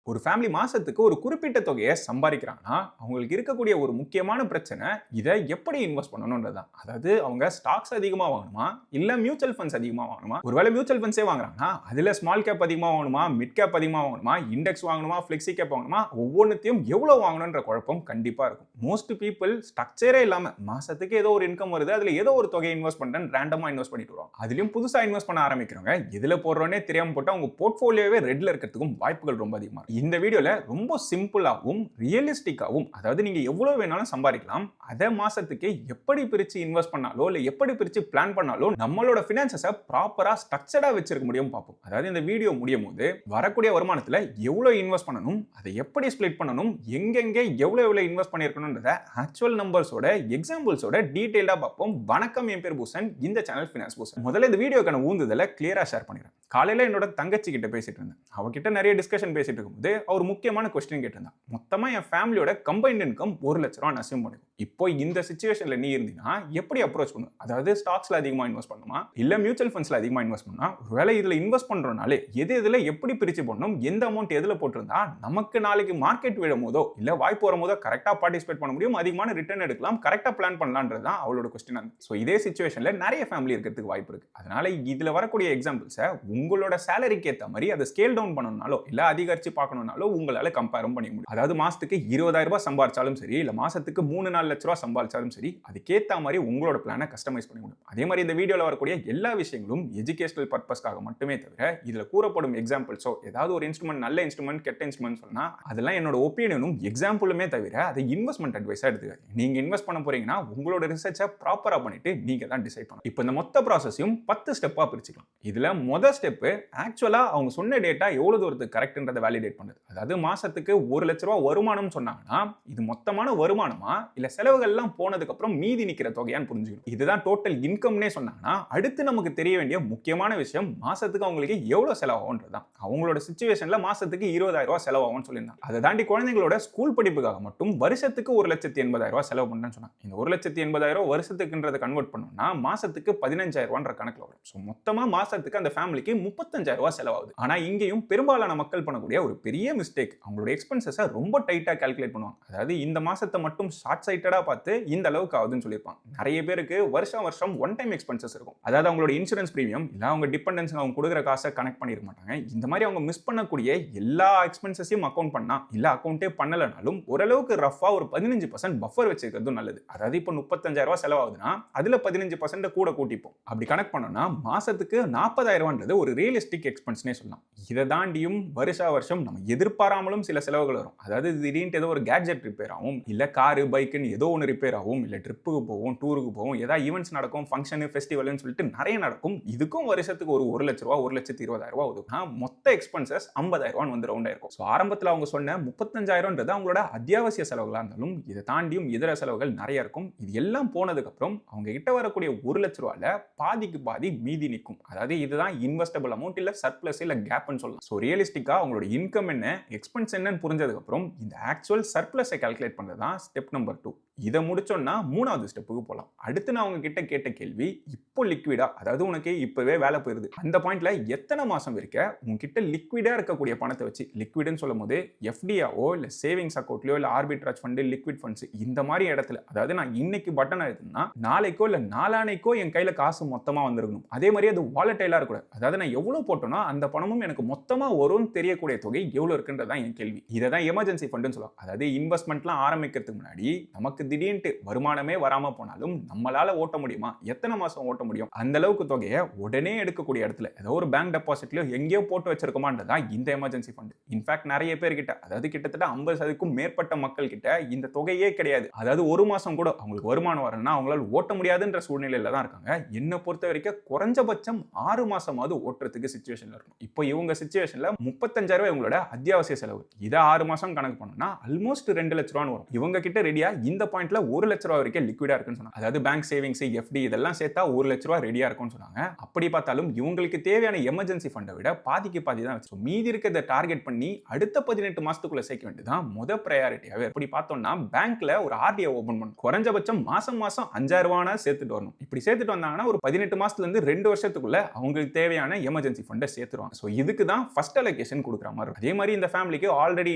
ஒரு ஃபேமிலி மாசத்துக்கு ஒரு குறிப்பிட்ட தொகையை சம்பாதிக்கிறாங்கன்னா அவங்களுக்கு இருக்கக்கூடிய ஒரு முக்கியமான பிரச்சனை இதை எப்படி இன்வெஸ்ட் பண்ணணும்ன்றதுதான். அதாவது அவங்க ஸ்டாக்ஸ் அதிகமாக வாங்கணுமா இல்ல மியூச்சுவல் ஃபண்ட்ஸ் அதிகமாக வாங்கணுமா? ஒருவேளை மியூச்சுவல் ஃபண்ட்ஸே வாங்குறாங்கன்னா அதுல ஸ்மால் கேப் அதிகமாக வாங்கணுமா, மிட் கேப் அதிகமாக வாங்கணுமா, இண்டெக்ஸ் வாங்கணுமா, ஃபிளெக்சி கேப் வாங்கணுமா, ஒவ்வொன்றுத்தையும் எவ்வளவு வாங்கணும்ன்ற குழப்பம் கண்டிப்பா இருக்கும். மோஸ்ட் பீப்புள் ஸ்ட்ரக்சரே இல்லாம மாசத்துக்கு ஏதோ ஒரு இன்கம் வருது, அதுல ஏதோ ஒரு தொகையை இன்வெஸ்ட் பண்றேன் ரேண்டமா இன்வெஸ்ட் பண்ணிட்டு வரும். அதுலயும் புதுசா இன்வெஸ்ட் பண்ண ஆரம்பிக்கிறவங்க எதுல போடுறோன்னே தெரியாம போட்டு அவங்க போர்ட்ஃபோலியோவே ரெட்ல இருக்கிறதுக்கும் வாய்ப்புகள் ரொம்ப அதிகமா. இந்த வீடியோல ரொம்ப சிம்பிளாகவும் ரியலிஸ்டிக்காகவும், அதாவது நீங்க எவ்வளவு வேணாலும் சம்பாதிக்கலாம், அதை மாசத்துக்கு எப்படி பிரிச்சு இன்வெஸ்ட் பண்ணாலோ இல்ல எப்படி பிரிச்சு பிளான் பண்ணாலோ நம்மளோட பினான்சஸை ப்ராப்பரா ஸ்ட்ரக்சர்டா வச்சிருக்க முடியும் பார்ப்போம். அதாவது இந்த வீடியோ முடியும் போது வரக்கூடிய வருமானத்துல எவ்வளவு இன்வெஸ்ட் பண்ணணும், அதை எப்படி ஸ்ப்ளிட் பண்ணணும், எங்கெங்க எவ்வளவு இன்வெஸ்ட் பண்ணிருக்கணும்ன்றத ஆக்சுவல் நம்பர்ஸோட எக்ஸாம்பிள்ஸோட டீடைலா பார்ப்போம். வணக்கம், என் பேர் பூசன், இந்த சேனல் ஃபினான்ஸ் பூசன். முதல்ல இந்த வீடியோக்கான ஊந்துதலை கிளியரா ஷேர் பண்ணிடுறேன். காலையில என்னோட தங்கச்சி கிட்ட பேசிட்டு இருந்தேன். அவகிட்ட நிறைய டிஸ்கஷன் பேசிட்டு இருக்கும்போது அவர் முக்கியமான கொஸ்டின் கேட்டிருந்தான். மொத்தமா என் ஃபேமிலியோட கம்பைன்ட் இன்கம் 1 லட்ச ரூபா அசியூம் பண்ணிக்கும். இப்போ இந்த சிச்சுவேஷன்ல நீ இருந்தீங்கன்னா எப்படி அப்ரோச் பண்ணும்? அதாவது ஸ்டாக்ஸ்ல அதிகமா இன்வெஸ்ட் பண்ணுமா இல்ல மியூச்சுவல் ஃபண்ட்ஸ்ல அதிகமா இன்வெஸ்ட் பண்ணா? ஒருவேளை இதுல இன்வெஸ்ட் பண்றோம்னாலே எதுல எப்படி பிரிச்சு பண்ணணும், எந்த அமௌண்ட் எதுல போட்டிருந்தா நமக்கு நாளைக்கு மார்க்கெட் விழும் போதோ இல்ல வாய்ப்பு வரும் போதோ கரெக்டா பார்ட்டிசிபேட் பண்ண முடியும், அதிகமான ரிட்டர்ன் எடுக்கலாம், கரெக்டா பிளான் பண்ணலாம்ன்றதுதான் அவளோட கொஸ்டின். சோ இதே சிச்சுவேஷன்ல நிறைய ஃபேமிலி இருக்கிறதுக்கு வாய்ப்பு இருக்கு. அதனால இதுல வரக்கூடிய எக்ஸாம்பிள்ஸை உங்களோட சேலரிக்கு ஏற்ற மாதிரி அதை ஸ்கேல் டவுன் பண்ணணும்னாலோ இல்ல அதிகரிச்சு பார்க்கணும்னாலோ உங்களால கம்பேரும் பண்ண முடியும். அதாவது மாசத்துக்கு 20,000 ரூபாய் சம்பாதிச்சாலும் சரி இல்ல மாசத்துக்கு 3-4 லட்ச ரூபாய் சம்பாதிச்சாலும் சரி, அதுக்கேற்ற மாதிரி உங்களோட பிளானை கஸ்டமைஸ் பண்ண முடியும். அதே மாதிரி இந்த வீடியோல வரக்கூடிய எல்லா விஷயங்களும் எஜுகேஷனல் பர்பஸ்க்காக மட்டுமே தவிர இதுல கூறப்படும் எக்ஸாம்பிள்ஸோ ஏதாவது ஒரு இன்ஸ்ட்ருமெண்ட் நல்ல இன்ஸ்ட்ருமெண்ட் கெட்ட இன்ஸ்ட்ருமெண்ட் சொன்னா அதெல்லாம் என்னோட ஒப்பீனியனும் எக்ஸாம்பிளுமே தவிர அதை இன்வெஸ்ட்மெண்ட் அட்வைஸா எடுத்துக்காது. நீங்க இன்வெஸ்ட் பண்ண போறீங்கன்னா உங்களோட ரிசர்ச்சை ப்ராப்பரா பண்ணிட்டு நீங்க தான் டிசைட் பண்ணணும். இப்போ இந்த மொத்த ப்ராசஸையும் 10 ஸ்டெப்பா பிரிச்சுக்கலாம். இதுல முதல் ஸ்டெப் ஆக்சுவலா அவங்க சொன்ன டேட்டா எவ்வளவு தூரத்துக்கு கரெக்ட்ன்றதை வேலிடேட் பண்ணுது. அதாவது மாசத்துக்கு 1 லட்ச ரூபாய் வருமானம் சொன்னாங்கன்னா இது மொத்தமான வருமானமா இல்ல செலவுகள் எல்லாம் போனதுக்கு அப்புறம் மீதி நிக்கிற தொகையான்னு புரிஞ்சுக்கணும். இதுதான் டோட்டல் இன்கம்னே சொன்னாங்கன்னா அடுத்து நமக்கு தெரிய வேண்டிய முக்கியமான விஷயம் மாசத்துக்கு அவங்களுக்கு எவ்வளவு செலவாகும்ன்றதுதான். அவங்களோட சிச்சுவேஷன்ல மாசத்துக்கு 20,000 ரூபாய் செலவாகும்னு சொல்லியிருந்தாங்க. அதை தாண்டி குழந்தைங்களோட ஸ்கூல் படிப்புக்காக மட்டும் வருஷத்துக்கு 1,80,000 ரூபாய் செலவு பண்றேன்னு சொன்னாங்க. இந்த 1,80,000 ரூபாய் வருஷத்துக்குன்றதை கன்வெர்ட் பண்ணோம்னா மாசத்துக்கு 15,000 ரூபாய் கணக்குல வரும். சோ மொத்தமா மாசத்துக்கு அந்த ஃபேமிலிக்கு 35,000 ரூபாய் செலவாகுது. ஆனா இங்கேயும் பெரும்பாலான மக்கள் பண்ணக்கூடிய ஒரு பெரிய மிஸ்டேக், அவங்களோட எக்ஸ்பென்சஸை ரொம்ப டைட்டா கால்குலேட் பண்ணுவாங்க. அதாவது இந்த மாசத்தை மட்டும் ஷார்ட் சைட்டடா பார்த்து இந்த அளவுக்கு ஆகுதுன்னு சொல்லியிருப்பாங்க. நிறைய பேருக்கு வருஷம் ஒன் டைம் எக்ஸ்பென்சஸ் இருக்கும். அதாவது அவங்களோட இன்சூரன்ஸ் பிரீமியம் இல்ல அவங்க டிபெண்டன்ஸ் அவங்க கொடுக்குற காசை கனெக்ட் பண்ணிருக்க மாட்டாங்க. இந்த மாதிரி அவங்க மிஸ் பண்ணக்கூடிய எல்லா எக்ஸ்பென்சஸையும் அக்கௌண்ட் பண்ணா இல்ல அக்கௌண்டே பண்ணலனாலும் ஓரளவுக்கு ரஃபா ஒரு 15% பஃபர் வச்சிருக்கிறது நல்லது. அதாவது இப்போ 35,000 ரூபாய் செலவாகுதுன்னா அதுல 15% கூட கூட்டிப்போம். அப்படி கனெக்ட் பண்ணோம்னா மாசத்துக்கு 40,000 ரூபான்றது ஒரு ரியலிஸ்டிக் எக்ஸ்பென்ஸ்னே சொல்லலாம். இதை தாண்டியும் வருஷம் நம்ம எதிர்பாராமலும் சில செலவுகள் வரும். அதாவது திடீர்னு ஏதோ ஒரு கேட்ஜெட் ரிப்பேர் ஆகும், இல்ல காரு பைக்குன்னு ஏதோ ஒன்று ரிப்பேர் ஆகும், இல்ல ட்ரிப்புக்கு போவோம், டூருக்கு போவோம், ஏதாவது ஈவெண்ட்ஸ் நடக்கும், ஃபங்க்ஷனு ஃபெஸ்டிவல்னு சொல்லிட்டு நிறைய நடக்கும். இதுக்கும் வருஷத்துக்கு ஒரு 1 லட்ச ரூபா 1,20,000 ரூபாய் ஒதுக்குனா மொத்த எக்ஸ்பென்சஸ் 50,000 ரூபாய் வந்து ரவுண்டா இருக்கும். ஸோ ஆரம்பத்தில் அவங்க சொன்ன 35,000ன்றது அவங்களோட அத்தியாவசிய செலவுகளா இருந்தாலும் இதை தாண்டியும் இதர செலவுகள் நிறைய இருக்கும். இது எல்லாம் போனதுக்கு அப்புறம் அவங்க கிட்ட வரக்கூடிய 1 லட்ச ரூபாயில பாதிக்கு பாதி மீதி நிற்கும். அதாவது இதுதான் இன்வெஸ்டபிள் அமௌண்ட் இல்ல சர்ப்ளஸ் இல்ல கேப்னு சொல்லலாம். ஸோ ரியலிஸ்டிக்கா அவங்களோட இன்கம் என்ன எக்ஸ்பென்ஸ் என்னன்னு புரிஞ்சதுக்கு அப்புறம் இந்த ஆக்சுவல் சர்ப்ளஸை கால்குலேட் பண்றது தான் ஸ்டெப் நம்பர் 2. இதை முடிச்சோம்னா 3வது ஸ்டெப்புக்கு போகலாம். அடுத்து நான் அவங்க கிட்ட கேட்ட கேள்வி, இப்போ லிக்விடா, அதாவது உனக்கு இப்பவே வேலை போயிருது, அந்த பாயிண்ட்ல எத்தனை மாசம் இருக்க உங்ககிட்ட லிக்விடா இருக்கக்கூடிய பணத்தை வச்சு, லிக்விட்னு சொல்லும் போது எஃப்டியாவோ இல்ல சேவிங்ஸ் அக்கௌண்ட்லயோ இல்ல ஆர்பிட்ராஜ் ஃபண்ட் லிக்விட் ஃபண்ட்ஸ் இந்த மாதிரி இடத்துல, அதாவது நான் இன்னைக்கு பட்டன் எடுத்தேன்னா நாளைக்கோ இல்ல நாளானைக்கோ என் கையில காசு மொத்தமா வந்திருக்கணும். அதே மாதிரி அது வாலட்டைலா இருக்கக்கூடாது. அதாவது நான் எவ்வளவு போட்டோம்னா அந்த பணமும் எனக்கு மொத்தமா வரும்னு தெரியக்கூடிய தொகை எவ்வளவு இருக்குன்றதான் என் கேள்வி. இதை தான் எமர்ஜென்சி ஃபண்ட்னு சொல்லுவாங்க. அதாவது இன்வெஸ்ட்மெண்ட்லாம் ஆரம்பிக்கிறதுக்கு முன்னாடி நமக்கு திடீர்னு வருமானமே வராம போனாலும் நம்மளால ஓட்ட முடியுமா, எத்தனை மாசம் ஓட்ட முடியும், அந்த அளவுக்கு தொகையை உடனே எடுக்கக்கூடிய இடத்துல ஏதோ ஒரு பேங்க் டெபாசிட்லயோ எங்கேயோ போட்டு வச்சிருக்கோமான்றதான் இந்த எமர்ஜென்சி ஃபண்ட். இன்ஃபேக்ட் நிறைய பேர் கிட்ட, அதாவது கிட்டத்தட்ட 50%க்கும் மேற்பட்ட மக்கள் கிட்ட இந்த தொகையே கிடையாது. அதாவது ஒரு மாசம் கூட அவங்களுக்கு வருமானம் வரணும்னா அவங்களால ஓட்ட முடியாதுன்ற சூழ்நிலையில தான் இருக்காங்க. என்ன பொறுத்த வரைக்கும் குறைஞ்சபட்சம் 6 மாசமாவது ஓட்டுறதுக்கு சிச்சுவேஷன்ல இருக்கும். இப்போ இவங்க சிச்சுவேஷன்ல 35,000 இவங்களோட அத்தியாவசிய செலவு. இதை 6 மாசம் கணக்கு பண்ணோம்னா ஆல்மோஸ்ட் 2 லட்ச ரூபாய் வரும். இவங்க கிட்ட ரெடியா இந்த பாயிண்ட்ல 1 லட்ச ரூபாய் வரைக்கும் லிக்விடா இருக்குன்னு சொன்னாங்க. அதாவது பேங்க் சேவிங்ஸ், எஃப்டி இதெல்லாம் சேர்த்தா 1 லட்ச ரூபாய் ரெடியா இருக்கும்னு சொன்னாங்க. அப்படி பார்த்தாலும் இவங்களுக்கு தேவையான எமர்ஜென்சி ஃபண்டை விட பாதிக்கு பாதி தான் வச்சு மீதி இருக்கிறத டார்கெட் பண்ணி அடுத்த 18 மாசத்துக்குள்ள சேர்க்க வேண்டியதுதான் முத பிரையாரிட்டியாவே. அப்படி பார்த்தோம்னா பேங்க்ல ஒரு ஆர்டிஓ ஓபன் பண்ணணும். குறைஞ்சபட்சம் மாசம் 5000 ரூபாய் சேர்த்துட்டு வரணும். இப்படி சேர்த்துட்டு வந்தாங்கன்னா ஒரு 18 மாசத்துல இருந்து 2 வருஷத்துக்குள்ள அவங்களுக்கு தேவையான எமர்ஜென்சி ஃபண்டை சேர்த்துருவாங்க. சோ இதுக்கு தான் ஃபர்ஸ்ட் அலோகேஷன் கொடுக்குற மாதிரி. அதே மாதிரி இந்த ஃபேமிலிக்கு ஆல்ரெடி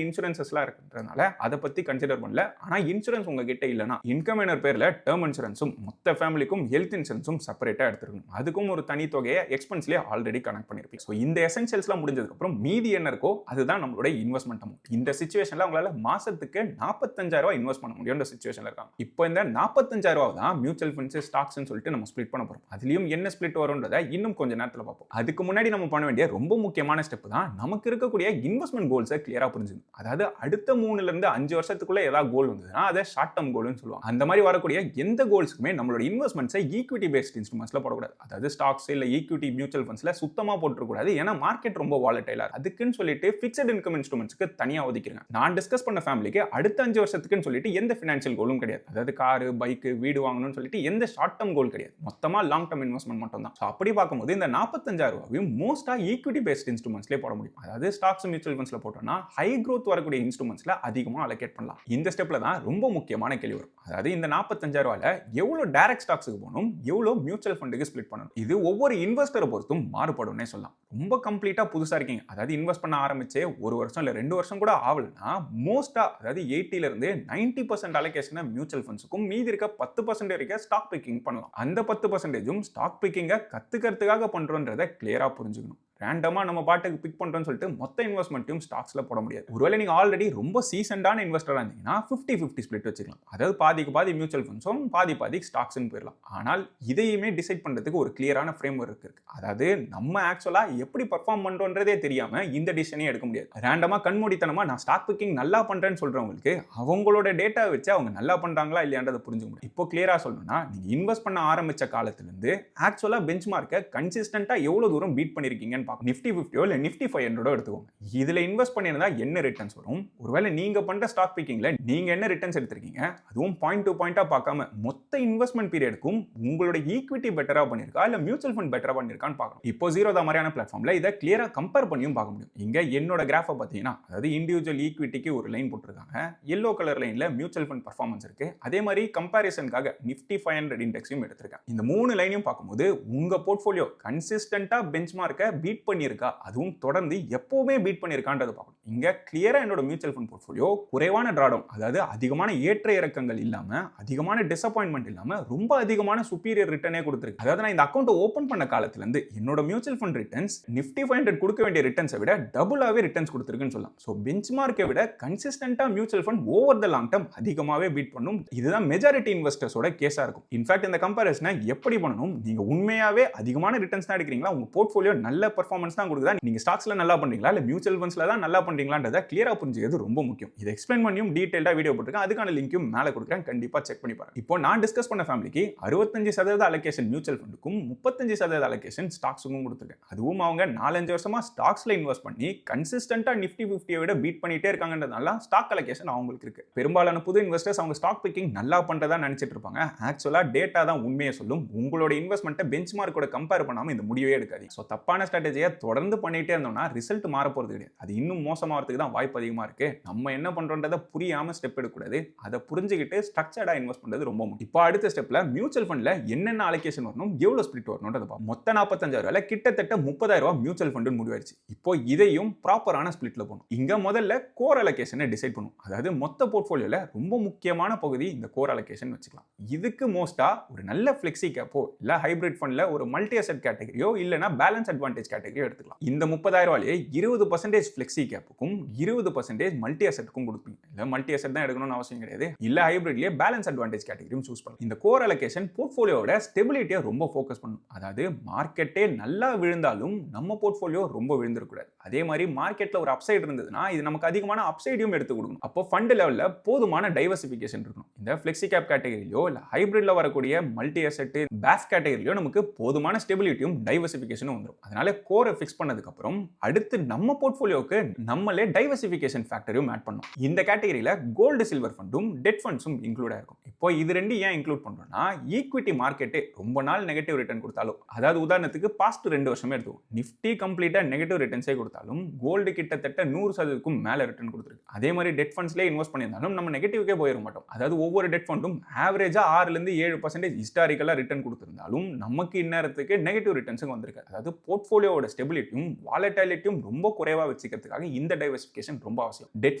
இன்சூரன்சஸ்லாம் இருக்கிறதுனால அதை பத்தி கன்சிடர் பண்ணல. ஆனா இன்சூரன்ஸ் உங்ககிட்ட இல்லைன்னா இன்கம் எனர் பேர்ல டேர்ம் இன்சூரன்ஸும் மொத்த ஃபேமிலிக்கும் ஹெல்த் இன்சூரன்ஸும் செப்பரேட்டா எடுத்துக்கணும். அதுக்கும் ஒரு தனி தொகையை எக்ஸ்பென்ஸ்லேயே ஆல்ரெடி கனெக்ட் பண்ணிருப்பீங்க. ஸோ இந்த எசென்ஷியல்ஸ்லாம் முடிஞ்சதுக்கு அப்புறம் மீதி என்ன இருக்கோ அதுதான் நம்மளோட இன்வெஸ்ட்மெண்ட் அமௌண்ட். இந்த சிச்சுவேஷன்ல உங்களால மாசத்துக்கு 45000 ரூபாய் இன்வெஸ்ட் பண்ண முடியும். சிச்சுவேஷன்ல இருக்காங்க. இப்போ இந்த 45000 ரூபாய் தான் மியூச்சுவல் ஃபண்ட்ஸ், ஸ்டாக்ஸ் சொல்லிட்டு நம்ம ஸ்பிளிட் பண்ண போறோம். அதுலயும் என்ன ஸ்பிளிட் வரும்ன்றதை இன்னும் கொஞ்ச நேரத்தில் பார்ப்போம். அதுக்கு முன்னாடி நம்ம பண்ண வேண்டிய ரொம்ப முக்கியமான ஸ்டெப் தான் நமக்கு இருக்கக்கூடிய இன்வெஸ்ட்மெண்ட் கோல்ஸை கிளியரா புரிஞ்சுக்கணும். அதாவது அடுத்த 3 ல இருந்து 5 வருஷத்துக்குள்ள ஏதாவது கோல் வந்ததுன்னா அதை ஷார்ட் டர்ம் கோல்னு சொல்லுவாங்க. அந்த மாதிரி வரக்கூடிய எந்த கோல்ஸ்க்குமே நம்மளோட இன்வெஸ்ட்மெண்ட்ஸை ஈக்விட்டி பேஸ்ட் இன்ஸ்ட்ருமெண்ட்ஸ்ல போடக்கூடாது. அதாவது ஸ்டாக்ஸ் இல்ல ஈக்விட்டி மியூச்சுவல் ஃபண்ட்ஸ்ல சுத்தமா போட்டுறக்கூடாது. ஏன்னா மார்க்கெட் ரொம்ப வாலடைலா இருக்கு. அதுக்குன்னு சொல்லிட்டு ஃபிக்ஸட் இன்கம் இன்ஸ்ட்ருமெண்ட்ஸ்க்கு தனியா ஒதுக்கிடுங்க. நான் டிஸ்கஸ் பண்ண ஃபேமிலிக்கு அடுத்த 5 வருஷத்துக்குன்னு சொல்லிட்டு எந்த ஃபினான்ஷியல் கோலும் கிடையாது. அதாவது காரு, பைக், வீடு வாங்கணும்னு சொல்லிட்டு எந்த ஷார்ட் டர்ம் கோல் கிடையாது. மொத்தமா லாங் டர்ம் இன்வெஸ்ட்மெண்ட் மட்டும் தான். அப்படி பார்க்கும்போது இந்த 45000 ரூபாயும் மோஸ்டா ஈக்விட்டி பேஸ்ட் இன்ஸ்ட்ருமெண்ட்ஸ்ல போட முடியும். அதாவது ஸ்டாக்ஸ், மியூச்சுவல் ஃபண்ட்ஸ்ல போட்டோம்னா ஹை growth வரக்கூடிய இன்ஸ்ட்ருமெண்ட்ஸ்ல அதிகமா அலோகேட் பண்ணலாம். இந்த ஸ்டெப்ல தான் ரொம்ப முக்கியமான கேள்வி வரும். அதாவது இந்த 45000 ரூபாயில எவ்வளவு டைரக்ட் ஸ்டாக்ஸ்க்கு போகணும், எவ்வளவு மியூச்சுவல் ஃபண்டுக்கு ஸ்பிளிட் பண்ணணும். இது ஒவ்வொரு இன்வெஸ்டரை பொறுத்தும் மாறுபடும்னே சொல்லலாம். ரொம்ப கம்ப்ளீட்டா புதுசா இருக்கீங்க, அதாவது இன்வெஸ்ட் பண்ண ஆரம்பிச்சே 1 வருஷம் இல்ல 2 வருஷம் கூட ஆகலன்னா மோஸ்டா அதாவது 80 ல இருந்து 90% அலோகேஷனை மியூச்சுவல் ஃபண்ட்ஸ்க்கும் மீதி இருக்க 10% வரைக்கும் ஸ்டாக் பிக்கிங் பண்ணலாம். அந்த 10%ம் ஸ்டாக் பிக்கிங்கை கத்துக்கிறதுக்காக பண்றோன்றதை கிளியரா புரிஞ்சுக்கணும். ரேண்டமா நம்ம பாட்டுக்கு பிக் பண்றோம்னு சொல்லிட்டு மொத்த இன்வெஸ்ட்மெண்ட்டையும் ஸ்டாக்ஸ்ல போட முடியாது. ஒருவேளை நீங்க ஆல்ரெடி ரொம்ப சீசன்டான இன்வெஸ்டரா இருந்தீங்கன்னா 50-50 ஸ்பிளிட் வச்சுக்கலாம். அதாவது பாதிக்கு பாதி மியூச்சுவல் ஃபண்ட்ஸும் பாதி ஸ்டாக்ஸ்னு போயிடலாம். ஆனால் இதையுமே டிசைட் பண்றதுக்கு ஒரு கிளியரான ஃப்ரேம் ஒர்க் இருக்கு. அதாவது நம்ம ஆக்சுவலா எப்படி பெர்ஃபார்ம் பண்றோன்றதே தெரியாம இந்த டிசிஷனே எடுக்க முடியாது. ரேண்டமா கண்மூடித்தனமா நான் ஸ்டாக் பிக்கிங் நல்லா பண்றேன்னு சொல்றவங்களுக்கு அவங்களோட டேட்டா வச்சு அவங்க நல்லா பண்றாங்களா இல்லையான்றதை புரிஞ்சுக்க முடியும். இப்போ கிளியரா சொல்லணும்னா நீங்க இன்வெஸ்ட் பண்ண ஆரம்பிச்ச காலத்துல இருந்து ஆக்சுவலா பெஞ்ச் மார்க்கை கன்சிஸ்டன்டா எவ்வளவு தூரம் பீட் பண்ணிருக்கீங்கன்னு நிஃப்டி 50 இல்ல நிஃப்டி 500 எடுத்துக்கோங்க. இதுல இன்வெஸ்ட் பண்ணியிருந்தா என்ன ரிட்டர்ன்ஸ் வரும், ஒருவேளை நீங்க பண்ற ஸ்டாக் பிக்கிங்ல நீங்க என்ன ரிட்டர்ன்ஸ் எடுத்திருக்கீங்க, அதுவும் பாயிண்ட் டு பாயிண்டா பார்க்காம மொத்த இன்வெஸ்ட்மெண்ட் பீரியடுக்கும் உங்களோட ஈக்விட்டி பெட்டரா பண்ணிருக்கா இல்ல மியூச்சுவல் ஃபண்ட் பெட்டரா பண்ணிருக்கான்னு பார்க்கணும். இப்போ ஜீரோதா மாதிரியான பிளாட்ஃபார்ம்ல இதை கிளியரா கம்பேர் பண்ணியும் பார்க்க முடியும். இங்க என்னோட கிராஃபை பார்த்தீங்கன்னா அதாவது இண்டிவிஜுவல் ஈக்விட்டிக்கு ஒரு லைன் போட்டிருக்காங்க. எல்லோ கலர் லைன்ல மியூச்சுவல் ஃபண்ட் பர்ஃபார்மன்ஸ் இருக்கு. அதே மாதிரி கம்பேரிசனுக்காக நிஃப்டி 500 இண்டெக்ஸையும் எடுத்திருக்கேன். இந்த 3 லைனையும் பார்க்கும்போது உங்க போர்ட்ஃபோலியோ கன்சிஸ்டன்டா பெஞ்ச் மார்க்கை பீட் பண்ணி இருக்கா, அதுவும் தொடர்ந்து எப்பவுமே பீட் பண்ணிருக்கான்றது பார்க்கணும். இங்க கிளியரா என்னோட மியூச்சுவல் ஃபண்ட் போர்ட்ஃபோலியோ குறைவான டிராடவுன், அதாவது அதிகமான ஏற்ற இறக்கங்கள் இல்லாம அதிகமான டிசப்பாயின்மெண்ட் இல்லாம ரொம்ப அதிகமான சுப்பீரியர் ரிட்டர்னே கொடுத்திருக்கு. அதாவது நான் இந்த அக்கௌண்ட் ஓபன் பண்ண காலத்துல இருந்து என்னோட மியூச்சுவல் ஃபண்ட் ரிட்டர்ன்ஸ் நிஃப்டி 500 கொடுக்க வேண்டிய ரிட்டர்ன்ஸை விட டபுளாவே ரிட்டர்ன்ஸ் கொடுத்திருக்குன்னு சொல்லலாம். சோ பெஞ்ச் மார்க்கை விட கன்சிஸ்டன்டா mutual fund over the long term அதிகமாவே பீட் பண்ணும். இதுதான் மெஜாரிட்டி இன்வெஸ்டர்ஸோட கேஸா இருக்கும். இன்ஃபேக்ட் இந்த கம்பேரிசனை எப்படி பண்ணணும், நீங்க உண்மையாவே அதிகமான ரிட்டர்ன்ஸ் தான் எடுக்கிறீங்களா, உங்க போர்ட்ஃபோலியோ நல்ல பெர்ஃபார்மன்ஸ் தான் கொடுக்குதா, நீங்க ஸ்டாக்ஸ்ல நல்லா பண்றீங்களா இல்ல மியூச்சுவல் ஃபண்ட்ஸ்ல தான் நல்லா பண்றீங்களான்றதை கிளியரா புரிஞ்சுக்கிறது ரொம்ப முக்கியம். இதை எக்ஸ்பிளைன் பண்ணியும் டீடைலா வீடியோ போட்டுருக்கேன். அதுக்கான லிங்க்கும் மேல கொடுக்குறேன், கண்டிப்பா செக் பண்ணி பாருங்க. இப்போ நான் டிஸ்கஸ் பண்ண ஃபேமிலிக்கு 65% அலோகேஷன் மியூச்சுவல் ஃபண்டுக்கும் 35% அலோகேஷன் ஸ்டாக்ஸுக்கும் கொடுத்துருக்கேன். அதுவும் அவங்க 4-5 வருஷமா ஸ்டாக்ஸ்ல இன்வெஸ்ட் பண்ணி கன்சிஸ்டன்டா நிஃப்டி 50 விட பீட் பண்ணிட்டே இருக்காங்கன்றதுனால ஸ்டாக் அலோகேஷன் அவங்களுக்கு இருக்கு. பெரும்பாலான புது இன்வெஸ்டர்ஸ் அவங்க ஸ்டாக் பிக்கிங் நல்லா பண்றதா நினைச்சிட்டு இருப்பாங்க. ஆக்சுவலா டேட்டா தான் உண்மையை சொல்லும். உங்களோட இன்வெஸ்ட்மெண்ட்டை பெஞ்ச் மார்க்கோட கம்பேர் பண்ணாம இந்த முடிவே எடுக்காதீங்க. சோ தப்பான ஸ்ட்ராட்டஜியை தொடர்ந்து பண்ணிட்டே இருந்தோம்னா ரிசல்ட் மாற போறது கிடையாது. அது இன்னும் மோசமாகிறதுக்கு தான் வாய்ப்பு அதிகமா இருக்கு. நம்ம என்ன பண்றோன்றதை புரியாம ஸ்டெப் எடுக்கக்கூடாது. அதை புரிஞ்சுக்கிட்டு ஸ்ட்ரக்சர்டா இன்வெஸ்ட் பண்றது ரொம்ப முக்கியம். இப்போ அடுத்த ஸ்டெப்ல மியூச்சுவல் ஃபண்ட்ல என்னென்ன அலோகேஷன் வரணும், எவ்வளவு ஸ்பிளிட் வரணும்ன்றத பார்ப்போம். மொத்த 45000 ரூபாயில கிட்டத்தட்ட 30000 ரூபாய் மியூச்சுவல் ஃபண்ட் முடிவாயிருச்சு. இப்போ இதையும் ப்ராப்பரான ஸ்பிளிட்ல போகணும். இங்க முதல்ல கோர் அலோகேஷனை டிசைட் பண்ணும். அதாவது மொத்த போர்ட்ஃபோலியோல ரொம்ப முக்கியமான பகுதி இந்த கோர் அலோகேஷன் வச்சுக்கலாம். இதுக்கு மோஸ்டா ஒரு நல்ல ஃப்ளெக்சி கேப்போ இல்ல ஹைபிரிட் ஃபண்ட்ல ஒரு மல்டி அசெட் கேட்டகரியோ இல்லனா பேலன்ஸ் அட்வான்டேஜ் கேட்டகரியோ எடுத்துக்கலாம். இந்த 30000 ரூபாயிலே 20% ஃப்ளெக்சி கேப்புக்கும் 20% மல்டி அசெட்டுக்கும் கொடுப்பீங்க. இல்ல மல்டி அசெட் தான் எடுக்கணும்னு அவசியம் கிடையாது. இல்ல ஹைபிரிட்லயே பேலன்ஸ் அட்வான்டேஜ் கேட்டகரியும் சூஸ் பண்ணலாம். இந்த கோர் அலோகேஷன் போர்ட்ஃபோலியோட ஸ்டெபிலிட்டியை ரொம்ப ஃபோக்கஸ் பண்ணும். அதாவது மார்க்கெட்டே நல்லா விழுந்தாலும் நம்ம போர்ட்ஃபோலியோ ரொம்ப விழுந்துடக்கூடாது. அதே மாதிரி மார்க்கெட்ல ஒரு அப்சைட் இருந்ததுன்னா இது நமக்கு அதிகமான அப்சைடையும் எடுத்து கொடுக்கணும். அப்போ ஃபண்ட் லெவல்ல போதுமான டைவர்சிஃபிகேஷன் இருக்கணும். இந்த ஃப்ளெக்சி கேப் கேட்டகரியிலோ இல்ல ஹைபிரிட்ல வரக்கூடிய மல்டி அசெட் பேஃப் கேட்டகரியிலோ நமக்கு போதுமான ஸ்டெபிலிட்டியும் டைவர்சிஃபிகேஷனும் வந்துடும். அதனால கோரை ஃபிக்ஸ் பண்ணதுக்கு அப்புறம் அடுத்து நம்ம போர்ட்ஃபோலியோக்கு நம்மளே டைவர்சிஃபிகேஷன் ஃபேக்டரையும் ஆட் பண்ணோம். இந்த கேட்டகரியில கோல்டு சில்வர் ஃபண்டும் டெட் ஃபண்ட்ஸும் இன்க்ளூட் ஆயிருக்கும். இப்போ இது ரெண்டு ஏன் இன்க்ளூட் பண்றோம்னா, ஈக்விட்டி மார்க்கெட்டே ரொம்ப நாள் நெகட்டிவ் ரிட்டர்ன் கொடுத்தாலும், அதாவது உதாரணத்துக்கு பாஸ்ட் 2 வருஷமே எடுத்துக்கும், நிஃப்டி கம்ப்ளீட்டா நெகட்டிவ் ரிட்டர்ன்ஸே கொடுத்தாலும் கோல்டு கிட்டத்தட்ட 100% மேல ரிட்டர்ன் கொடுத்துருக்கு. அதே மாதிரி டெட் ஃபண்ட்ஸ்லேயே இன்வெஸ்ட் பண்ணியிருந்தாலும் நம்ம நெகட்டிவ்க்கே போயிட மாட்டோம். அதாவது ஒவ்வொரு டெட் ஃபண்டும் ஆவரேஜா 6-7% ஹிஸ்டாரிக்கலா ரிட்டர்ன் கொடுத்திருந்தாலும் நமக்கு இந்நேரத்துக்கு நெகட்டிவ் ரிட்டர்ன்ஸுக்கு வந்திருக்கு. அதாவது போர்ட்ஃபோலியோட ஸ்டெபிலிட்டியும் வாலட்டிலிட்டியும் ரொம்ப குறைவா வச்சுக்கிறதுக்காக இந்த டைவர்சிஃபிகேஷன் ரொம்ப அவசியம். டெட்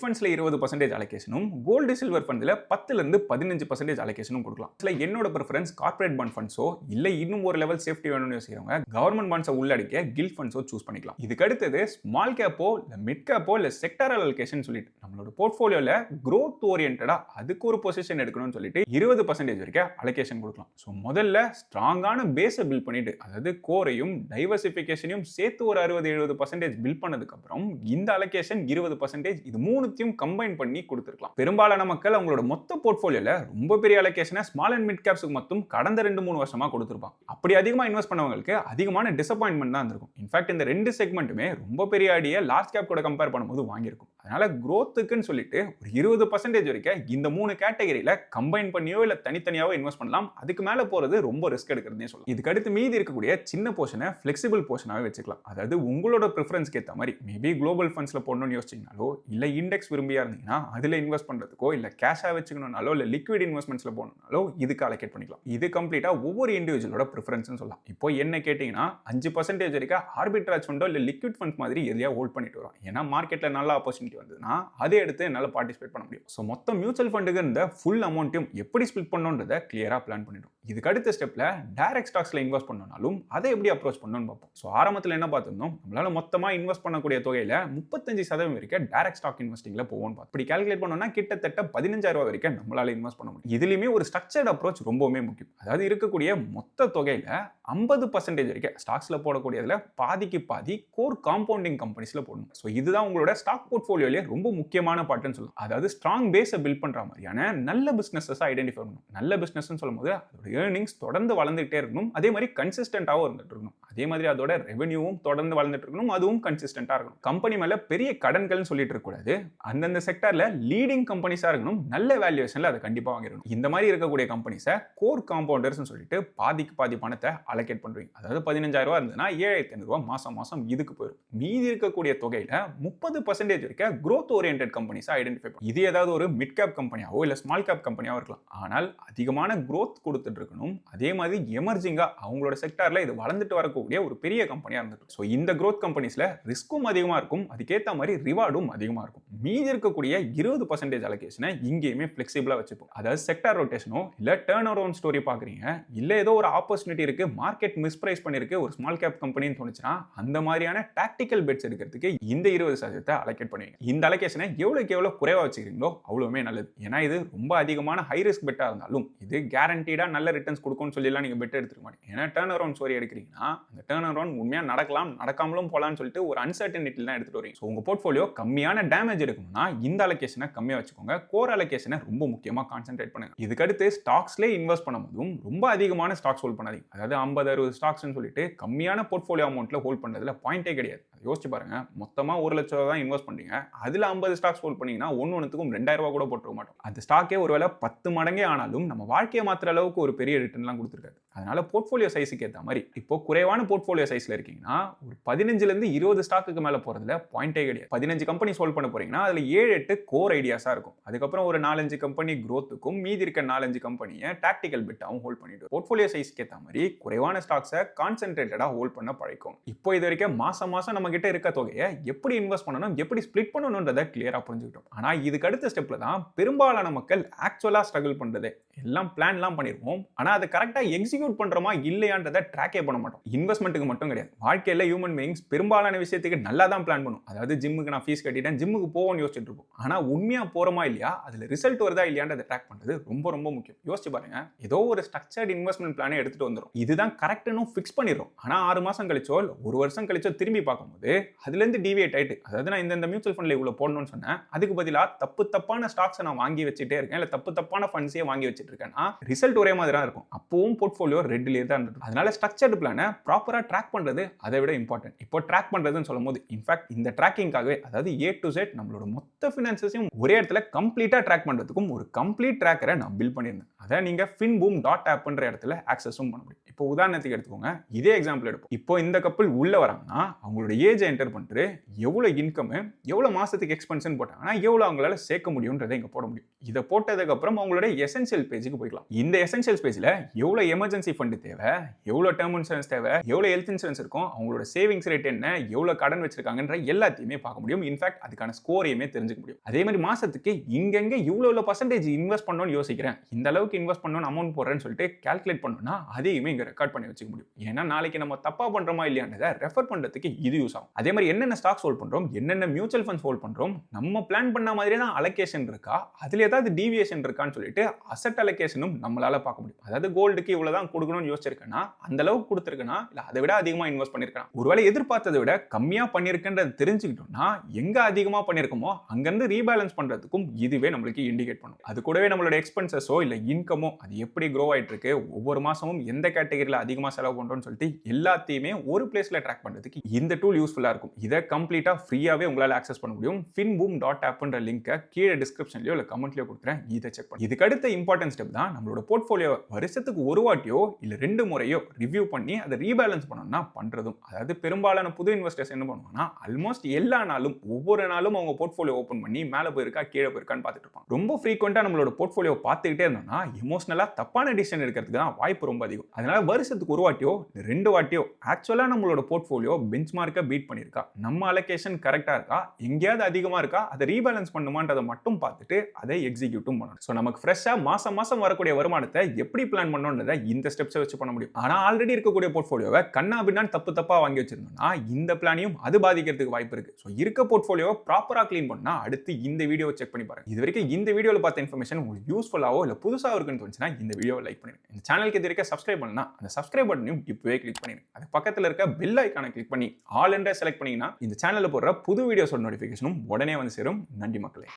ஃபண்ட்ஸ்ல 20% அலோகேஷனும் கோல்டு சில்வர் ஃபண்ட்ல 10-15% அலோகேஷனும் கொடுக்கலாம். இதுல என்னோட பிரெஃபரன்ஸ் கார்ப்பரேட் பாண்ட் ஃபண்ட்ஸோ இல்ல இன்னும் ஒரு லெவல் சேஃப்டி வேணும்னு யோசிக்கிறவங்க கவர்மெண்ட் பாண்ட்ஸை உள்ளடக்கிய கில்ட் ஃபண்ட்ஸோ சூஸ் பண்ணிக்கலாம். இதுக்கு அடுத்தது ஸ்மால் கேப்போ இல்ல மிட் கேப்போ இல்ல செக்டரல் அலோகேஷன் சொல்லிட்டு நம்மளோட போர்ட்ஃபோலியோல growth ஓரியன்டடா அதுக்கு ஒரு பொசிஷன் எடுக்கணும்னு சொல்லிட்டு 20% வரைக்கும் அலோகேஷன் கொடுக்கலாம். ஸோ முதல்ல ஸ்ட்ராங்கான பேஸை பில்ட் பண்ணிட்டு, அதாவது கோரையும் டைவர்சிஃபிகேஷனையும் சேர்த்து ஒரு 60-70% பில்ட் பண்ணதுக்கு அப்புறம் இந்த அலோகேஷன் 20% இது மூணுத்தையும் கம்பைன் பண்ணி கொடுத்துருக்கலாம். பெரும்பாலான மக்கள் அவங்களோட மொத்த போர்ட்ஃபோலியோல ரொம்ப பெரிய அலோகேஷனை ஸ்மால் அண்ட் மிட் கேப்ஸ்க்கு மட்டும் கடந்த 2-3 வருஷமா கொடுத்துருப்பாங்க. அப்படி அதிகமா இன்வெஸ்ட் பண்ணவங்களுக்கு அதிகமான டிசப்பாயின்மெண்ட் தான் இருக்கும். இன்ஃபேக்ட் இந்த ரெண்டு செக்மெண்ட்டுமே ரொம்ப பெரிய அடியை லார்ஜ் கேப் கூட கம்பேர் பண்ணும்போது வாங்கியிருக்கும். அதனால growthக்குன்னு சொல்லிட்டு ஒரு 20% வரைக்கும் இந்த 3 கேட்டகரியில கம்பைன் பண்ணியோ இல்ல தனித்தனியாவோ இன்வெஸ்ட் பண்ணலாம். அதுக்கு மேல போறது ரொம்ப ரிஸ்க் எடுக்கிறதுனே சொல்லலாம். இதுக்கு அடுத்து மீதி இருக்கக்கூடிய சின்ன போர்ஷனை ஃபிளெக்சிபிள் போர்ஷனாவே வச்சுக்கலாம். அதாவது உங்களோட ப்ரிஃபரன்ஸ்க்கு ஏற்ற மாதிரி மேபி குளோபல் ஃபண்ட்ஸ்ல போடணும்னு யோசிச்சீங்கனாலோ இல்ல இண்டெக்ஸ் விரும்பியா இருந்தீங்கன்னா அதுல இன்வெஸ்ட் பண்றதுக்கோ இல்ல கேஷா வச்சுக்கணும்னாலோ இல்ல லிக்விட் இன்வெஸ்ட்மெண்ட்ஸ்ல போகணும்னாலோ இதுக்கு அலோகேட் பண்ணிக்கலாம். இது கம்ப்ளீட்டா ஒவ்வொரு இண்டிவிஜுவலோட ப்ரிஃபரன்ஸ்னு சொல்லலாம். இப்போ என்ன கேட்டீங்கன்னா 5% வரைக்கும் ஆர்பிட்ராஜ் ஃபண்டோ இல்ல லிக்விட் ஃபண்ட் மாதிரி எதையா ஹோல்ட் பண்ணிட்டு வரோம். ஏன்னா மார்க்கெட்ல நல்ல ஆப்பர்ச்சுனிட்டி வந்ததுன்னா அதை எடுத்து என்னால பார்ட்டிசிபேட் பண்ண முடியும். ஸோ மொத்த மியூச்சுவல் ஃபண்டுக்கு இந்த ஃபுல் அமௌண்ட்டையும் எப்படி ஸ்பிளிட் பண்ணணுன்றதை கிளியரா பிளான் பண்ணிடும். இதுக்கு அடுத்த ஸ்டெப்ல டைரக்ட் ஸ்டாக்ஸ்ல இன்வெஸ்ட் பண்ணனாலும் அதை எப்படி அப்ரோச் பண்ணணும்னு பார்ப்போம். ஸோ ஆரம்பத்தில் என்ன பார்த்திருந்தோம், நம்மளால மொத்தமா இன்வெஸ்ட் பண்ணக்கூடிய தொகையில 35% வரைக்கும் டைரக்ட் ஸ்டாக் இன்வெஸ்டிங்ல போவோம். இப்படி கால்குலேட் பண்ணோம்னா கிட்டத்தட்ட 15,000 வரைக்கும் நம்மளால இன்வெஸ்ட் பண்ண முடியும். இதுலயுமே ஒரு ஸ்ட்ரக்சர்ட் அப்ரோச் ரொம்பவே முக்கியம். அதாவது இருக்கக்கூடிய மொத்த தொகையில 50% வரைக்கும் ஸ்டாக்ஸ்ல போடக்கூடியதுல பாதிக்கு பாதி கோர் காம்பவுண்டிங் கம்பெனிஸ்ல போடணும். ஸோ இதுதான் உங்களோட ஸ்டாக் போர்ட்ஃபோலியோல ரொம்ப முக்கியமான பார்ட்னு சொல்லலாம். அதாவது ஸ்ட்ராங் பேஸை பில்ட் பண்ற மாதிரியான நல்ல பிசினஸஸ் ஐடென்டிஃபை பண்ணணும். நல்ல பிசினஸ்னு சொல்லும்போது அதோட ஏர்னிங்ஸ் தொடர்ந்து வளர்ந்துட்டே இருக்கணும். அதே மாதிரி கன்சிஸ்டன்டாவும் இருந்துட்டு இருக்கணும். அதே மாதிரி அதோட ரெவென்யூவும் தொடர்ந்து வளர்ந்துட்டு இருக்கணும். அதுவும் கன்சிஸ்டன்டா இருக்கணும். கம்பெனி மேல பெரிய கடன்கள்னு சொல்லிட்டு இருக்க கூடாது. அந்தந்த செக்டர்ல லீடிங் கம்பெனிஸா இருக்கணும். நல்ல வேல்யூவேஷன்ல அதை கண்டிப்பா வாங்கிடணும். இந்த மாதிரி இருக்கக்கூடிய கம்பெனிஸை கோர் காம்பவுண்டர்ஸ் சொல்லிட்டு பாதிக்கு பாதி பணத்தை அலோகேட் பண்றீங்க. அதாவது 15,000 இருந்ததுன்னா 7,500 மாசம் மாசம் இதுக்கு போயிடும். மீதி இருக்கக்கூடிய தொகையில 30% வரைக்கும் growth oriented கம்பெனிஸா ஐடென்டிஃபை பண்ணும். இது ஏதாவது ஒரு மிட் கேப் கம்பெனியாவோ இல்ல ஸ்மால் கேப் கம்பெனியாவோ இருக்கலாம். ஆனால் அதிகமான growth கொடுத்துட்டு இருக்கணும். அதே மாதிரி எமர்ஜிங்கா அவங்களோட செக்டார்ல இது வளர்ந்துட்டு வரக்கூடிய ஒரு பெரிய கம்பெனியா இருந்துட்டு. ஸோ இந்த growth கம்பெனிஸ்ல ரிஸ்க்கும் அதிகமா இருக்கும். அதுக்கேற்ற மாதிரி ரிவார்டும் அதிகமா இருக்கும். மீதி இருக்கக்கூடிய 20% அலோகேஷனை இங்கேயுமே ஃபிளெக்சிபிளா வச்சுப்போம். அதாவது செக்டார் ரொட்டேஷனோ இல்ல டர்ன் அரவுண்ட் ஸ்டோரி பாக்குறீங்க, இல்ல ஏதோ ஒரு ஆப்பர்ச்சுனிட்டி இருக்கு, மார்க்கெட் மிஸ்பிரைஸ் பண்ணிருக்கு ஒரு ஸ்மால் கேப் கம்பெனின்னு தோணுச்சுன்னா அந்த மாதிரியான டாக்டிக்கல் பெட்ஸ் எடுக்கிறதுக்கு இந்த 20% அலோகேட் பண்ணுவீங்க. இந்த அலோகேஷனை எவ்வளவுக்கு எவ்வளவு குறைவா வச்சுக்கிறீங்களோ அவ்வளவுமே நல்லது. ஏன்னா இது ரொம்ப அதிகமான ஹை ரிஸ்க் பெட்டா இருந்தாலும் இது கேரண்டீடா நல்ல ரிட்டர்ன்ஸ் கொடுக்கும்னு சொல்லலாம் நீங்க பெட் எடுத்துக்க மாட்டீங்க. ஏன்னா டர்ன் அரவுண்ட் ஸ்டோரி எடுக்கிறீங்கன்னா அந்த டர்ன் அரவுண்ட் உண்மையா நடக்கலாம் நடக்காமலும் போலாம்னு சொல்லிட்டு ஒரு அன்சர்டனிட்டி தான் எடுத்துட்டு வரீங்க. ஸோ உங்க போர்ட்ஃபோலியோ கம்மியான டேமேஜ் எடுக்கணும்னா இந்த அலோகேஷனை கம்மியா வச்சுக்கோங்க. கோர் அலோகேஷனை ரொம்ப முக்கியமா கான்சென்ட்ரேட் பண்ணுங்க. இதுக்கடுத்து ஸ்டாக்ஸ்லேயே இன்வெஸ்ட் பண்ணும்போதும் ரொம்ப அதிகமான ஸ்டாக்ஸ் ஹோல்ட் பண்ணாதீங்க. அதாவது 50-60 ஸ்டாக்ஸ்னு சொல்லிட்டு கம்மியான போர்ட்ஃபோலியோ அமௌண்ட்ல ஹோல்ட் பண்றதுல பாயிண்டே கிடையாது. யோசிச்சு பாருங்க, மொத்தமா 1 லட்சம் தான் இன்வெஸ்ட் பண்றீங்க, அதுல 50 ஸ்டாக்ஸ் ஹோல்ட் பண்ணீங்கன்னா ஒன்னுக்கும் 2,000 கூட போட்டுக்க மாட்டோம். அந்த ஸ்டாக்கே ஒருவேளை 10 மடங்கே ஆனாலும் நம்ம வாழ்க்கையை மாத்திர அளவுக்கு ஒரு பெரிய ரிட்டர்ன்லாம் கொடுத்துருக்காது. அதனால போர்ட்ஃபோலியோ சைஸுக்கு ஏற்ற மாதிரி இப்போ குறைவான போர்ட்ஃபோலியோ சைஸ்ல இருக்கீங்கன்னா ஒரு 15-20 ஸ்டாக்குக்கு மேல போறதுல பாயிண்டே கிடையாது. 15 கம்பெனி ஹோல்ட் பண்ண போறீங்கன்னா அதுல 7-8 கோர் ஐடியாஸா இருக்கும். அதுக்கப்புறம் ஒரு 4-5 கம்பெனி growthக்கும் மீதி இருக்க 4-5 கம்பெனியை டாக்டிக்கல் பெட்டாவும் ஹோல்ட் பண்ணிட்டு போர்ட்ஃபோலியோ சைஸ்க்கு ஏற்ற மாதிரி குறைவான ஸ்டாக்ஸை கான்சென்ட்ரேட்டடா ஹோல்ட் பண்ண பழக்கும். இப்போ இது வரைக்கும் மாசம் மாசம் நம்ம கிட்ட இருக்க தொகையை எப்படி இன்வெஸ்ட் பண்ணணும், எப்படி ஸ்பிளிட் பண்ணணும்ன்றதை கிளியரா புரிஞ்சுக்கிட்டோம். ஆனா இதுக்கு அடுத்த ஸ்டெப்ல தான் பெரும்பாலான மக்கள் ஆக்சுவலா ஸ்ட்ரகிள் பண்றது. எல்லாம் பிளான்லாம் பண்ணிருப்போம், ஆனா அதை கரெக்டா எக்ஸிக்யூட் பண்றோமா இல்லையான்றதை ட்ராக்கே பண்ண மாட்டோம். இன்வெஸ்ட்மெண்ட்டுக்கு மட்டும் கிடையாது, வாழ்க்கையில ஹியூமன் பீயிங்ஸ் பெரும்பாலான விஷயத்துக்கு நல்லா தான் பிளான் பண்ணும். அதாவது ஜிம்முக்கு நான் ஃபீஸ் கட்டிட்டேன், ஜிம்முக்கு போவோம்னு யோசிச்சுட்டு இருப்போம். ஆனா உண்மையா போறோமா இல்லையா, அதுல ரிசல்ட் வருதா இல்லையான்றதை ட்ராக் பண்றது ரொம்ப ரொம்ப முக்கியம். யோசிச்சு பாருங்க, ஏதோ ஒரு ஸ்ட்ரக்சர்ட் இன்வெஸ்ட்மெண்ட் பிளானை எடுத்துட்டு வந்துடும், இதுதான் கரெக்ட்னு ஃபிக்ஸ் பண்ணிடுறோம். ஆனா 6 மாசம் கழிச்சோ 1 வருஷம் கழிச்சோ திரும்பி பார்க்கும்போது பண்ணும்போது அதுலேருந்து டிவியேட் ஆயிட்டு, அதாவது நான் இந்த மியூச்சுவல் ஃபண்ட்ல இவ்வளோ போடணும்னு சொன்னேன், அதுக்கு பதிலாக தப்பான ஸ்டாக்ஸை நான் வாங்கி வச்சுட்டே இருக்கேன், இல்லை தப்பான ஃபண்ட்ஸையே வாங்கி வச்சுட்டு இருக்கேன்னா ரிசல்ட் ஒரே மாதிரி தான் இருக்கும். அப்பவும் போர்ட்ஃபோலியோ ரெட்லேயே தான் இருக்கும். அதனால ஸ்ட்ரக்சர்டு பிளானை ப்ராப்பராக ட்ராக் பண்ணுறது அதை விட இம்பார்ட்டன்ட். இப்போ ட்ராக் பண்ணுறதுன்னு சொல்லும் போது இன்ஃபேக்ட் இந்த ட்ராக்கிங்காகவே, அதாவது A to Z நம்மளோட மொத்த ஃபினான்சஸையும் ஒரே இடத்துல கம்ப்ளீட்டாக ட்ராக் பண்ணுறதுக்கும் ஒரு கம்ப்ளீட் ட்ராக்கரை நான் பில்ட் பண்ணியிருந்தேன். அதை நீங்கள் finboom.appன்ற இடத்துல ஆக்சஸும் பண்ண முடியும். இப்போ உதாரணத்துக்கு எடுத்துக்கோங்க, இதே எக்ஸாம்பிள் எடுப்போம். இப்போ இந்த கப்பல் உள்ள வராங்கன்னா அவங்களோட ஏஜ் என்டர் பண்ணிட்டு எவ்வளோ இன்கம், எவ்வளோ மாசத்துக்கு எக்ஸ்பென்ஷன் போட்டாங்கன்னா எவ்வளோ அவங்களால சேர்க்க முடியும்ன்றதை இங்கே போட முடியும். இதை போட்டதுக்கு அப்புறம் அவங்களோட எசென்சியல் பேஜுக்கு போய்க்கலாம். இந்த எசென்சியல் பேஜில் எவ்வளோ எமர்ஜென்சி ஃபண்ட் தேவை, எவ்வளோ டேர்ம் இன்சூரன்ஸ் தேவை, எவ்வளோ ஹெல்த் இன்சூரன்ஸ் இருக்கும், அவங்களோட சேவிங்ஸ் ரேட் என்ன, எவ்வளோ கடன் வச்சிருக்காங்கன்ற எல்லாத்தையுமே பார்க்க முடியும். இன்ஃபேக்ட் அதுக்கான ஸ்கோரையுமே தெரிஞ்சுக்க முடியும். அதே மாதிரி மாசத்துக்கு இங்கங்க இவ்வளோ பர்சன்டேஜ் இன்வெஸ்ட் பண்ணணும்னு யோசிக்கிறேன், இந்த அளவுக்கு இன்வெஸ்ட் பண்ணணும்னு அமௌண்ட் போடுறேன்னு சொல்லிட்டு கால்குலேட் பண்ணணும்னா அதையுமே இங்க ரெக்கார்ட் பண்ணி வச்சுக்க முடியும். ஏன்னா நாளைக்கு நம்ம தப்பா பண்றோமா இல்லையான்றதை ரெஃபர் பண்றதுக்கு இது யூஸ் ஆகும். அதே மாதிரி என்னென்ன ஸ்டாக்ஸ் ஹோல்ட் பண்றோம், என்னென்ன மியூச்சுவல் ஃபண்ட்ஸ் ஹோல்ட் பண்றோம், நம்ம பிளான் பண்ண மாதிரியே தான் அலோகேஷன் இருக்கா, அதுல ஏதாவது டீவியேஷன் இருக்கான்னு சொல்லிட்டு அசெட் அலோகேஷனும் நம்மளால பார்க்க முடியும். அதாவது கோல்டுக்கு இவ்வளவுதான் கொடுக்கணும்னு யோசிச்சிருக்கேன்னா அந்த அளவுக்கு கொடுத்துருக்கேனா இல்ல அதை விட அதிகமா இன்வெஸ்ட் பண்ணிருக்கேன், ஒருவேளை எதிர்பார்த்ததை விட கம்மியா பண்ணிருக்கேன்றதை தெரிஞ்சுக்கிட்டோம்னா எங்க அதிகமா பண்ணிருக்கோமோ அங்கிருந்து ரீபேலன்ஸ் பண்றதுக்கும் இதுவே நம்மளுக்கு இண்டிகேட் பண்ணும். அது கூடவே நம்மளோட எக்ஸ்பென்சஸோ இல்ல இன்கமோ அது எப்படி க்ரோ ஆயிட்டு இருக்கு, ஒவ்வொரு மாசமும் எந்த கேட்டகரியில அதிகமா செலவு பண்றோம்னு சொல்லிட்டு எல்லாத்தையுமே ஒரு பிளேஸ்ல ட்ராக் பண்றதுக்கு இந்த டூல் யூஸ்ஃபுல்லா இருக்கும். இதை கம்ப்ளீட்டா ஃப்ரீயாவே உங்களால ஆக்சஸ் பண்ண முடியும். finboom.appன்ற லிங்கை கீழே டிஸ்கிரிப்ஷன்லயோ இல்ல கமெண்ட்லயோ கொடுக்குறேன், இதை செக் பண்ணி. இதுக்கு அடுத்த இம்பார்ட்டன்ட் ஸ்டெப் தான் நம்மளோட போர்ட்ஃபோலியோ வருஷத்துக்கு ஒரு வாட்டியோ இல்ல 2 முறையோ ரிவ்யூ பண்ணி அதை ரீபேலன்ஸ் பண்ணணும்னா பண்றதும். அதாவது பெரும்பாலான புது இன்வெஸ்டர்ஸ் என்ன பண்ணுவாங்கன்னா ஆல்மோஸ்ட் எல்லா நாளும் ஒவ்வொரு நாளும் அவங்க போர்ட்ஃபோலியோ ஓபன் பண்ணி மேல போயிருக்கா கீழே போயிருக்கான்னு பார்த்துட்டு இருப்பாங்க. ரொம்ப ஃப்ரீக்வெண்டா நம்மளோட போர்ட்ஃபோலியோ பார்த்துக்கிட்டே இருந்தோம்னா எமோஷனலா தப்பான டிசிஷன் எடுக்கிறதுக்கு தான் வாய்ப்பு ரொம்ப அதிகம். அதனால வருஷத்துக்கு ஒரு வாட்டியோ 2 வாட்டியோ ஆக்சுவலா நம்மளோட போர்ட்ஃபோலியோ பெஞ்ச் மார்க்கை பீட் பண்ணிருக்கா, நம்ம அலோகேஷன் கரெக்டா இருக்கா, எங்கேயாவது அதிகமா இருக்கா, அதை ரீபேலன்ஸ் பண்ணுமான்றதை மட்டும் பார்த்துட்டு அதை எக்ஸிக்யூட்டும் பண்ணணும். ஸோ நமக்கு ஃப்ரெஷ்ஷா மாசம் வரக்கூடிய வருமானத்தை எப்படி பிளான் பண்ணணும்ன்றதை இந்த ஸ்டெப்ஸை வச்சு பண்ண முடியும். ஆனா ஆல்ரெடி இருக்கக்கூடிய போர்ட்ஃபோலியோவை கண்ணா பின்னான்னு தப்பா வாங்கி வச்சிருந்தோம்னா இந்த பிளானையும் அது பாதிக்கிறதுக்கு வாய்ப்பு இருக்கு. ஸோ இருக்க போர்ட்ஃபோலியோவை ப்ராப்பரா க்ளீன் பண்ணா அடுத்து இந்த வீடியோவை செக் பண்ணி பாருங்க. இது வரைக்கும் இந்த வீடியோவில் பார்த்த இன்ஃபர்மேஷன் உங்களுக்கு யூஸ்ஃபுல்லாவோ இல்ல புதுசாக இருக்குன்னு தோணுச்சுன்னா இந்த வீடியோவை லைக் பண்ணுங்க. இந்த சேனலுக்கு இது வரைக்கும் சப்ஸ்கிரைப் பண்ணா அந்த சப்ஸ்கிரைப் பட்டனையும் இப்பவே கிளிக் பண்ணிடுங்க. அது பக்கத்தில் இருக்க பெல் ஐக்கானை கிளிக் பண்ணி ஆல் என்ற செலக்ட் பண்ணீங்கன்னா இந்த சேனலில் போடுற புது வீடியோஸோட நோட்டிஃபிகேஷனும் உடனே வந்து சேரும். நன்றி மக்களே.